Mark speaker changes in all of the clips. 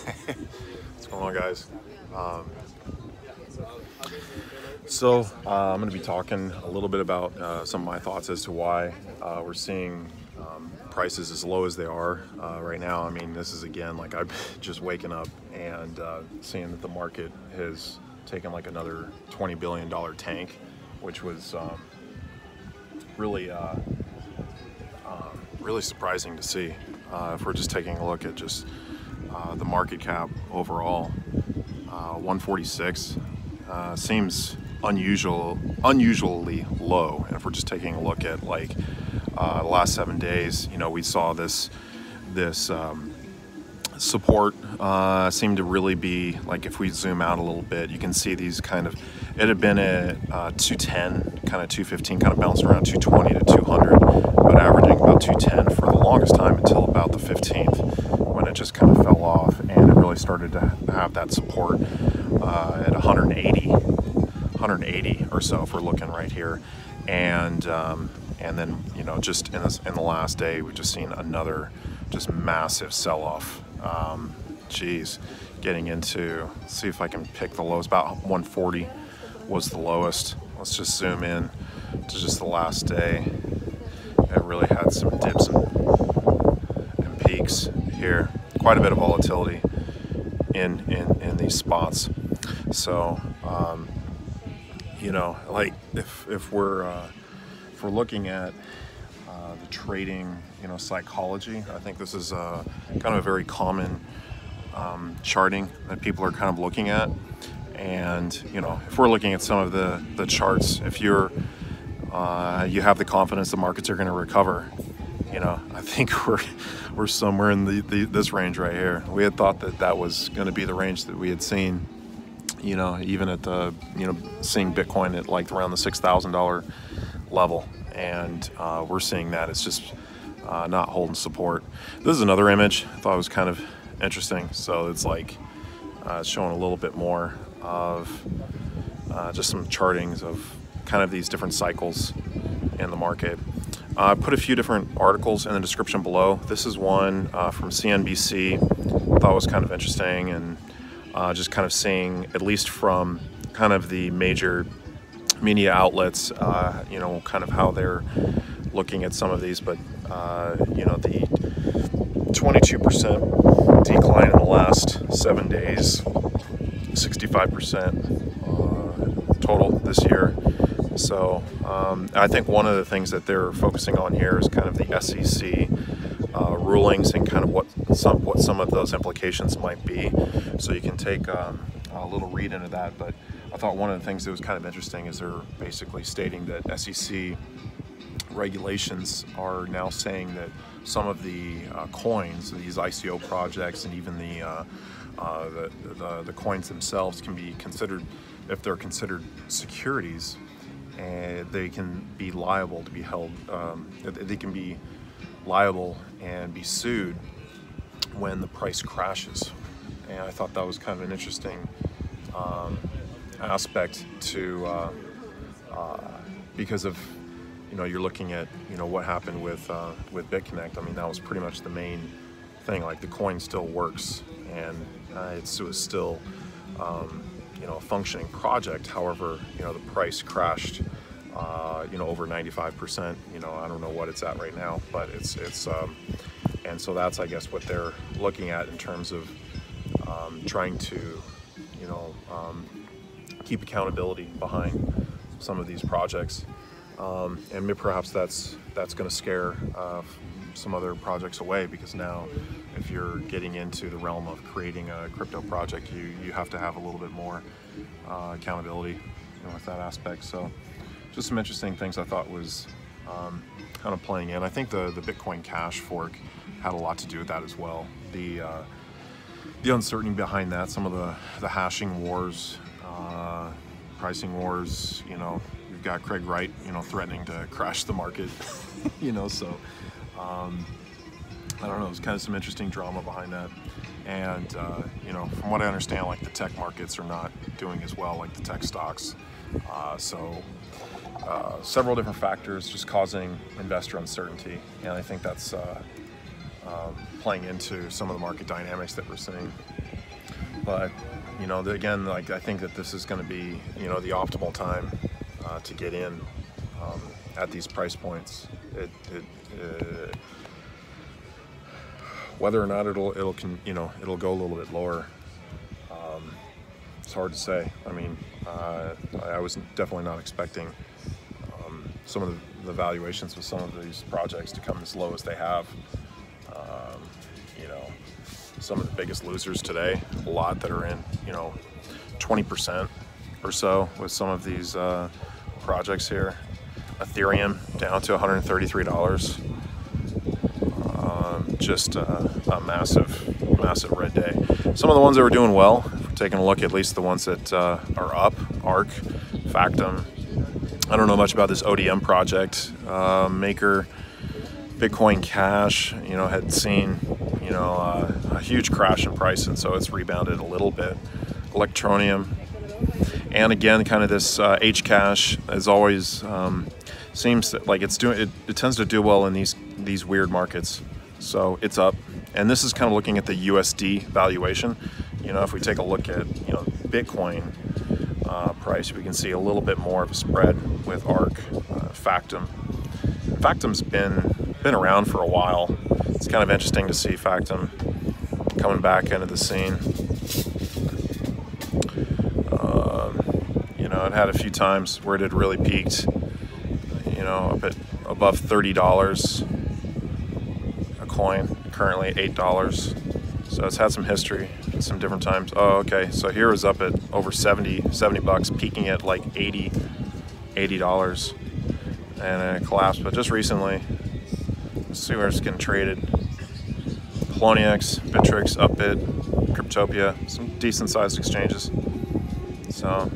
Speaker 1: What's going on, guys? I'm going to be talking a little bit about some of my thoughts as to why we're seeing prices as low as they are right now. I mean, this is again like I'm just waking up and seeing that the market has taken like another $20 billion tank, which was really surprising to see. If we're just taking a look at just the market cap overall, 146 seems unusually low. And if we're just taking a look at like the last 7 days, you know, we saw this support seemed to really be like, if we zoom out a little bit, you can see these kind of, it had been at 210, kind of 215, kind of bounced around 220 to 200, but averaging about 210 for the longest time until about the 15th, when it just kind of fell off and it really started to have that support at 180 or so if we're looking right here. And then, you know, just in the last day, we've just seen another just massive sell-off. Geez, getting into, see if I can pick the lowest. About 140 was the lowest. Let's just zoom in to just the last day. It really had some dips and peaks here. Quite a bit of volatility in these spots. So, you know, like if we're looking at the trading, you know, psychology, I think this is kind of a very common charting that people are kind of looking at. And, you know, if we're looking at some of the charts, if you're you have the confidence the markets are going to recover, you know, I think we're somewhere in this range right here. We had thought that was going to be the range that we had seen, you know, even at the, you know, seeing Bitcoin at like around the $6,000 level. And we're seeing that it's just not holding support. This is another image I thought was kind of interesting. So it's like it's showing a little bit more of just some chartings of kind of these different cycles in the market. I put a few different articles in the description below. This is one from CNBC. I thought was kind of interesting, and just kind of seeing, at least from kind of the major media outlets, you know, kind of how they're looking at some of these. But you know, the 22% decline in the last 7 days, 65% total this year. So I think one of the things that they're focusing on here is kind of the SEC rulings and kind of what some of those implications might be. So you can take a little read into that. But I thought one of the things that was kind of interesting is they're basically stating that SEC regulations are now saying that some of the coins, these ICO projects, and even the coins themselves can be considered, if they're considered securities, and they can be liable to be held, they can be liable and be sued when the price crashes. And I thought that was kind of an interesting aspect to, because of, you know, you're looking at, you know, what happened with BitConnect. I mean, that was pretty much the main thing. Like, the coin still works, and it was still, you know, a functioning project. However, you know, the price crashed, you know, over 95%. You know, I don't know what it's at right now, but it's and so that's, I guess, what they're looking at in terms of trying to, you know, keep accountability behind some of these projects, and perhaps that's going to scare some other projects away, because now, if you're getting into the realm of creating a crypto project, you have to have a little bit more accountability, you know, with that aspect. So just some interesting things I thought was kind of playing in. I think the Bitcoin Cash fork had a lot to do with that as well. The uncertainty behind that, some of the hashing wars, pricing wars, you know, you've got Craig Wright, you know, threatening to crash the market, you know, so I don't know, there's kind of some interesting drama behind that. And you know, from what I understand, like, the tech markets are not doing as well, like the tech stocks. So several different factors just causing investor uncertainty, and I think that's playing into some of the market dynamics that we're seeing. But you know, again, like I think that this is going to be, you know, the optimal time to get in at these price points. Whether or not it'll go a little bit lower, it's hard to say. I mean, I was definitely not expecting some of the valuations with some of these projects to come as low as they have. You know, some of the biggest losers today, a lot that are in, you know, 20% or so with some of these projects here. Ethereum down to $133. Just a massive red day. Some of the ones that were doing well, if we're taking a look, at least the ones that are up, Arc, Factum. I don't know much about this ODM project. Maker, Bitcoin Cash, you know, had seen, you know, a huge crash in price, and so it's rebounded a little bit. Electronium, and again, kind of this Hcash, as always, seems that, like, it tends to do well in these weird markets. So it's up, and this is kind of looking at the USD valuation. You know, if we take a look at, you know, Bitcoin price, we can see a little bit more of a spread with Arc, Factum. Factum's been around for a while. It's kind of interesting to see Factum coming back into the scene. You know, it had a few times where it had really peaked, you know, up at above $30 a coin, currently $8. So it's had some history at some different times. Oh, okay, so here is up at over 70 bucks, peaking at like $80, and it collapsed. But just recently, let's see where it's getting traded. Poloniex, Bittrex, Upbit, Cryptopia, some decent sized exchanges. So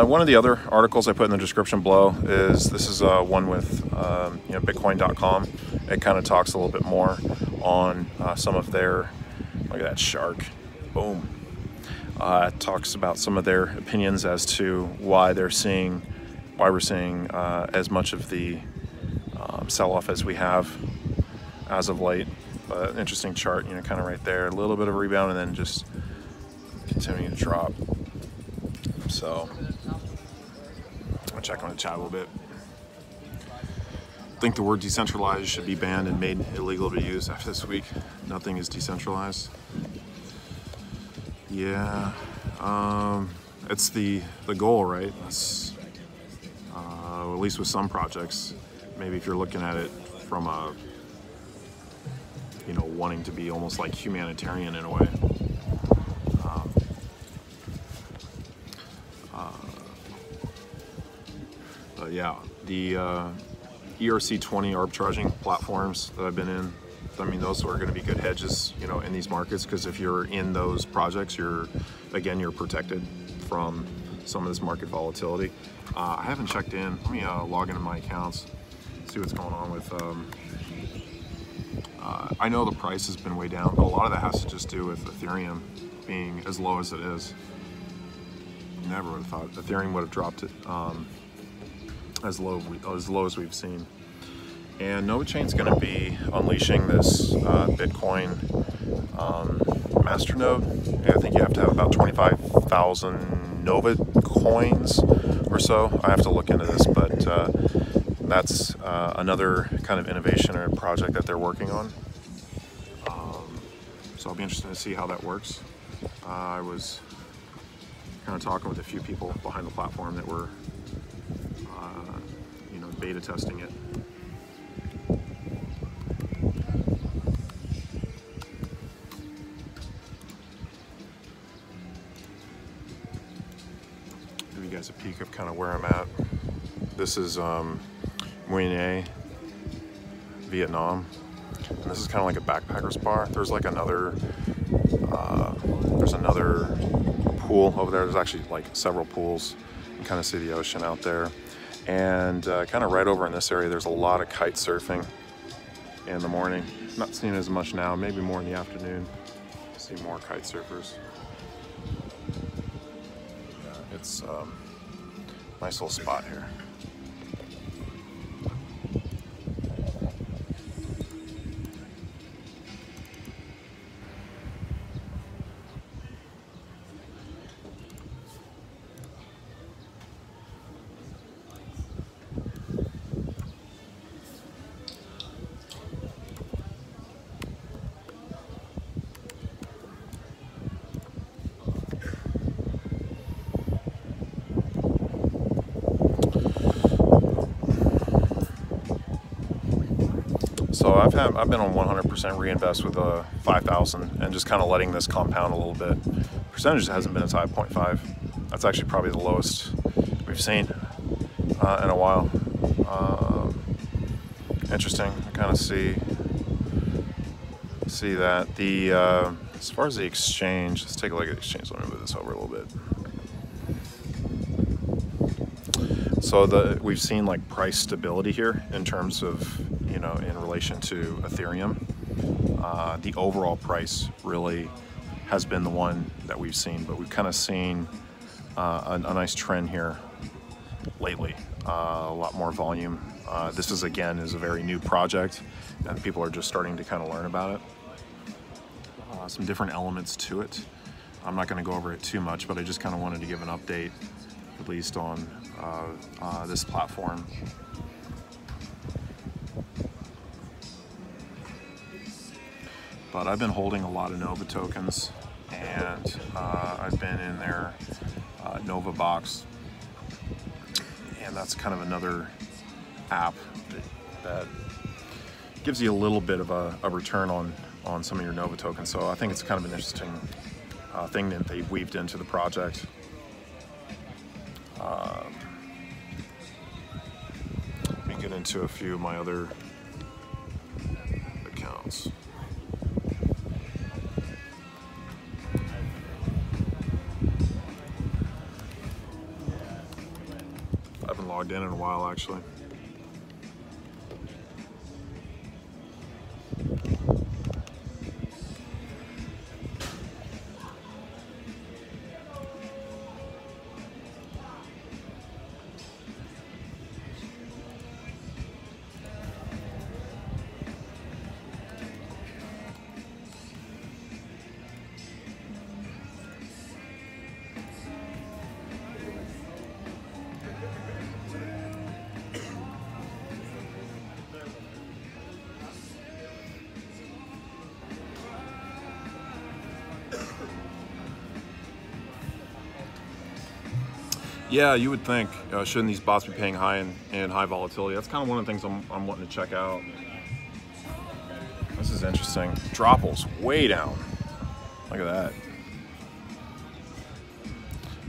Speaker 1: one of the other articles I put in the description below is, this is one with you know, Bitcoin.com. It kind of talks a little bit more on some of their, look at that shark, boom. It talks about some of their opinions as to why we're seeing as much of the sell-off as we have as of late. But interesting chart, you know, kind of right there, a little bit of a rebound and then just continuing to drop. So I'll check on the chat a little bit. I think the word decentralized should be banned and made illegal to use after this week. Nothing is decentralized. Yeah, it's the goal, right? It's, at least with some projects, maybe if you're looking at it from a, you know, wanting to be almost like humanitarian in a way. But yeah, the ERC20 arbitraging platforms that I've been in, I mean, those are going to be good hedges, you know, in these markets, because if you're in those projects, you're protected from some of this market volatility. I haven't checked in. Let me log into my accounts, see what's going on with. I know the price has been way down, but a lot of that has to just do with Ethereum being as low as it is. Never would have thought Ethereum would have dropped it as low as we've seen. And Novachain's going to be unleashing this Bitcoin masternode. I think you have to have about 25,000 Nova coins or so. I have to look into this, but that's another kind of innovation or project that they're working on. So I'll be interested to see how that works. I was kind of talking with a few people behind the platform that were, you know, beta testing it. Give you guys a peek of kind of where I'm at. This is Mui, Vietnam. And this is kind of like a backpacker's bar. There's like another pool over there. There's actually like several pools. You can kind of see the ocean out there. And kind of right over in this area, there's a lot of kite surfing in the morning. Not seeing as much now, maybe more in the afternoon. See more kite surfers. Yeah, it's a nice little spot here. So I've been on 100% reinvest with 5,000 and just kind of letting this compound a little bit. Percentage hasn't been as high, 0.5. That's actually probably the lowest we've seen in a while. Interesting. I kind of see that. The as far as the exchange, let's take a look at the exchange. Let me move this over a little bit. So we've seen like price stability here in terms of, you know, in relation to Ethereum. The overall price really has been the one that we've seen, but we've kind of seen a nice trend here lately. A lot more volume. This is a very new project, and people are just starting to kind of learn about it. Some different elements to it. I'm not going to go over it too much, but I just kind of wanted to give an update, at least on this platform. But I've been holding a lot of Nova tokens, and I've been in their Nova box, and that's kind of another app that gives you a little bit of a return on some of your Nova tokens. So I think it's kind of an interesting thing that they weaved into the project. Let me get into a few of my other accounts. I haven't logged in a while, actually. Yeah, you would think, shouldn't these bots be paying high in high volatility? That's kind of one of the things I'm wanting to check out. This is interesting. Dropple's way down. Look at that.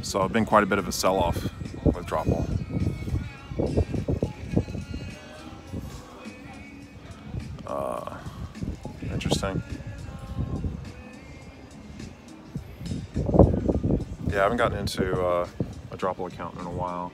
Speaker 1: So it's been quite a bit of a sell-off with Dropple. Interesting. Yeah, I haven't gotten into a Dropple account in a while.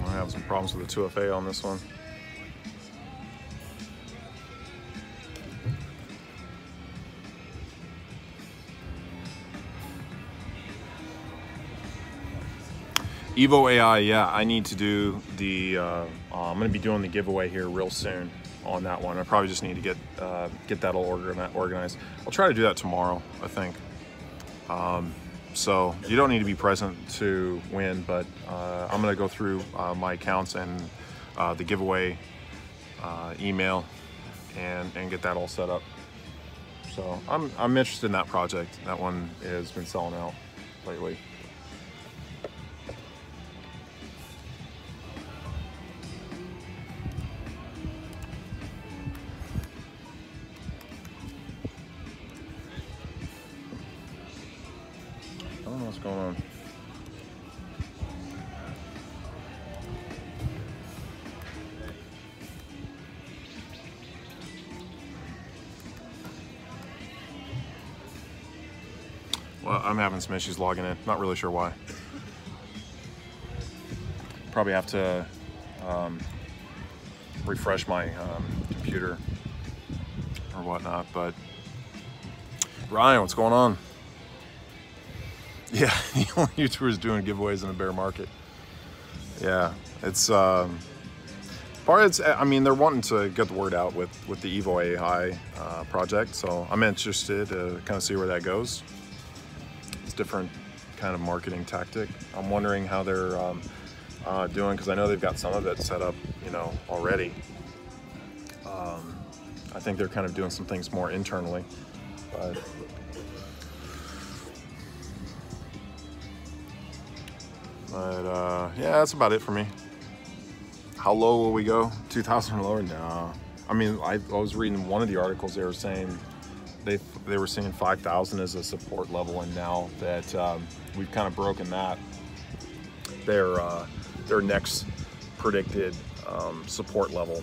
Speaker 1: I have some problems with the 2FA on this one. Evo AI, yeah, I need to do the, I'm going to be doing the giveaway here real soon on that one. I probably just need to get that all organized. I'll try to do that tomorrow, I think. So you don't need to be present to win, but I'm going to go through my accounts and the giveaway email and get that all set up. So I'm interested in that project. That one has been selling out lately. I don't know what's going on. Well, I'm having some issues logging in. Not really sure why. probably have to refresh my computer or whatnot. But Ryan, what's going on? Yeah, the only YouTuber is doing giveaways in a bear market. Yeah, it's I mean, they're wanting to get the word out with the Evo AI project, so I'm interested to kind of see where that goes. It's a different kind of marketing tactic. I'm wondering how they're doing, because I know they've got some of it set up, you know, already. I think they're kind of doing some things more internally, but yeah, that's about it for me. How low will we go? 2,000 or lower? No. I mean, I was reading one of the articles. They were saying they were seeing 5,000 as a support level, and now that we've kind of broken that, their next predicted support level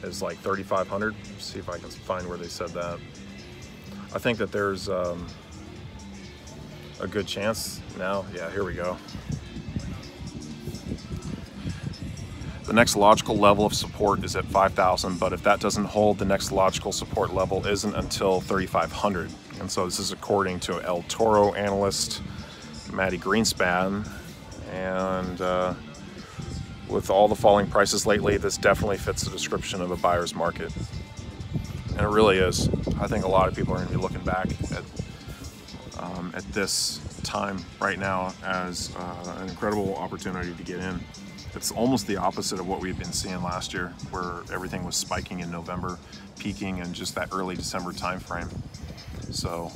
Speaker 1: is like 3,500. See if I can find where they said that. I think that there's a good chance now. Yeah, here we go. The next logical level of support is at 5,000, but if that doesn't hold, the next logical support level isn't until 3,500. And so this is according to El Toro analyst Maddie Greenspan. And with all the falling prices lately, this definitely fits the description of a buyer's market. And it really is. I think a lot of people are going to be looking back at this time right now as an incredible opportunity to get in. It's almost the opposite of what we've been seeing last year, where everything was spiking in November, peaking in just that early December timeframe. So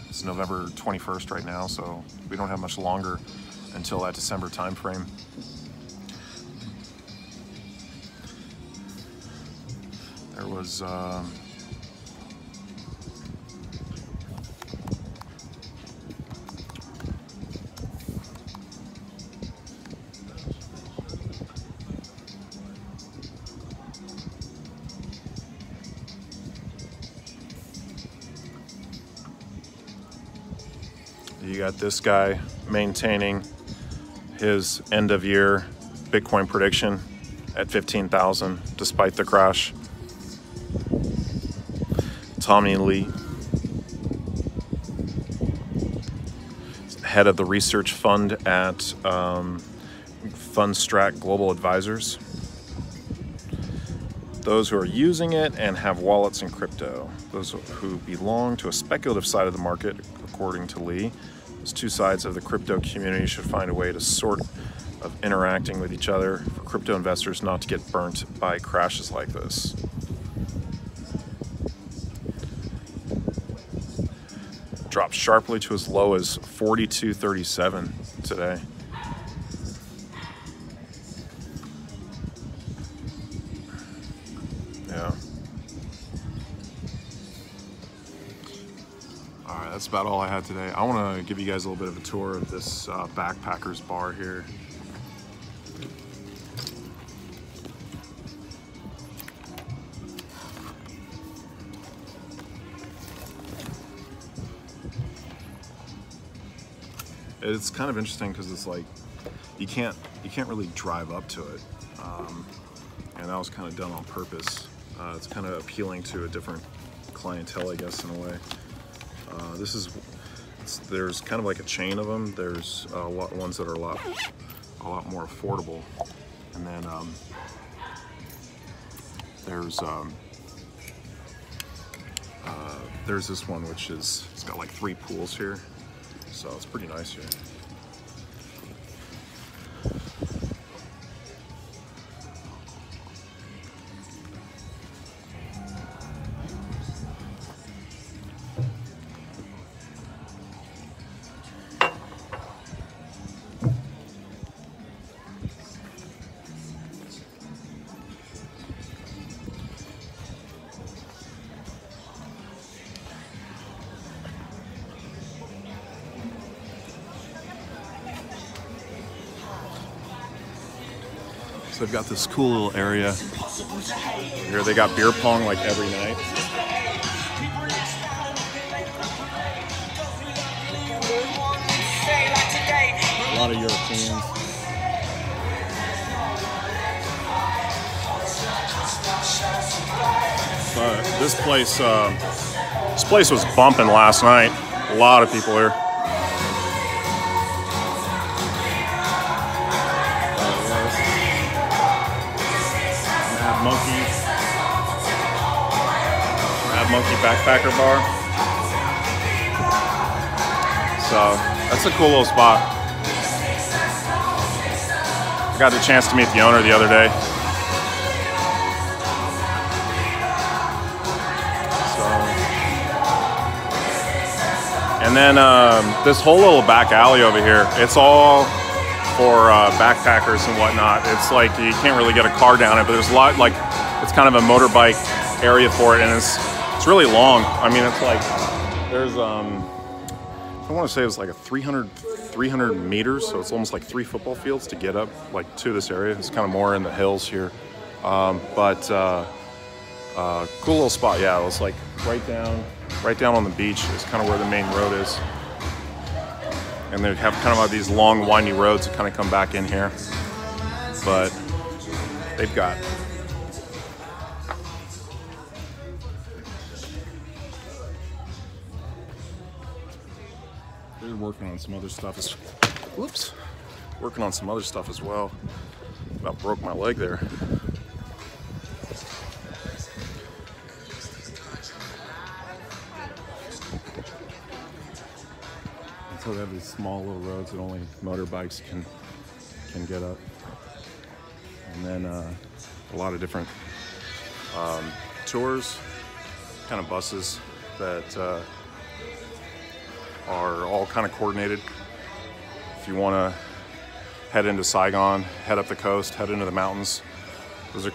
Speaker 1: it's November 21st right now, so we don't have much longer until that December timeframe. There was you got this guy maintaining his end of year Bitcoin prediction at 15,000 despite the crash. Tommy Lee, head of the research fund at Fundstrat Global Advisors. Those who are using it and have wallets in crypto. Those who belong to a speculative side of the market, according to Lee. Those two sides of the crypto community should find a way to sort of interacting with each other for crypto investors not to get burnt by crashes like this. Dropped sharply to as low as 42.37 today. Yeah. All right, that's about all I had today. I want to give you guys a little bit of a tour of this backpacker's bar here. It's kind of interesting because it's like you can't really drive up to it, and that was kind of done on purpose. It's kind of appealing to a different clientele, I guess, in a way. There's kind of like a chain of them. There's ones that are a lot more affordable, and then there's this one which it's got like 3 pools here. So it's pretty nice here. So they've got this cool little area here. They got beer pong like every night. A lot of Europeans. This place was bumping last night. A lot of people here. Mad Monkey Backpacker Bar. So that's a cool little spot. I got the chance to meet the owner the other day. And then this whole little back alley over here, it's all for backpackers and whatnot. It's like you can't really get a car down it, but there's a lot, like, it's kind of a motorbike area for it, and it's really long. I mean, it's like, there's, I want to say it was like a 300 meters, so it's almost like 3 football fields to get up, like, to this area. It's kind of more in the hills here. Cool little spot. Yeah, it was like right down on the beach is kind of where the main road is. And they have kind of these long, windy roads that kind of come back in here. But they've got they're working on some other stuff as working on some other stuff as well. About broke my leg there. So they have these small little roads that only motorbikes can get up, and then a lot of different tours, kind of buses that are all kind of coordinated. If you want to head into Saigon, head up the coast, head into the mountains, those are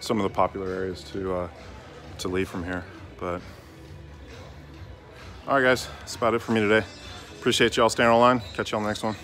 Speaker 1: some of the popular areas to leave from here. But all right, guys, that's about it for me today. Appreciate y'all staying online. Catch y'all on the next one.